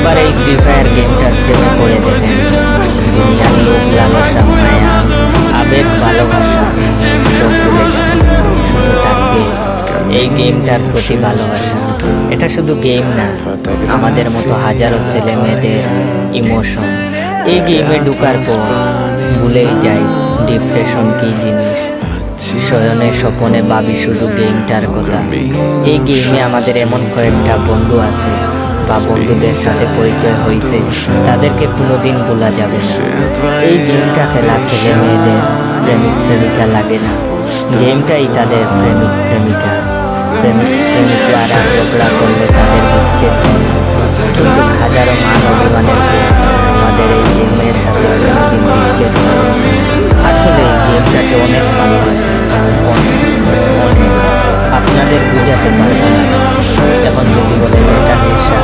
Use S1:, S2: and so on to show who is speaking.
S1: একবার এই free fire গেমটার প্রেমে পড়ে দেখেন। দুনিয়ার লোভ, লালসা, মায়া, আবেগ, ভালোবাসা সব ভুলে যান। শুধু তার গেম, এই গেমটার প্রতি ভালোবাসা। এটা শুধু গেম না, আমাদের মতো হাজারো ছেলে মেয়েদের ইমোশন। এই গেমে ঢুকার পর ভুলেই যাই ডিপ্রেশন কি জিনিস। শয়নে স্বপনে ভাবি শুধু গেমটার কথা। এই গেমে আমাদের এমন কয়েকটা বন্ধু আছে বা বন্ধুদের সাথে পরিচয় হয়েছে, তাদেরকে কোনোদিন ভোলা যাবে না। এই গেমটা খেলা ছেলে মেয়েদের প্রেমিক প্রেমিকা লাগে না, গেমটাই তাদের প্রেমিক প্রেমিকা। প্রেমিক প্রেমিকরা ঝগড়া করলে তাদের বিচ্ছেদ হয়, কিন্তু হাজারো মান অভিমানের পর আমাদের এই গেমের সাথে কোনোদিন বিচ্ছেদ হয়। আসলে এই গেমটাকে অনেক ভালোবাসি, অনেক অনেক। আপনাদের বুঝাতে পারবো না। এখন যদি বলেন এটা নেশা,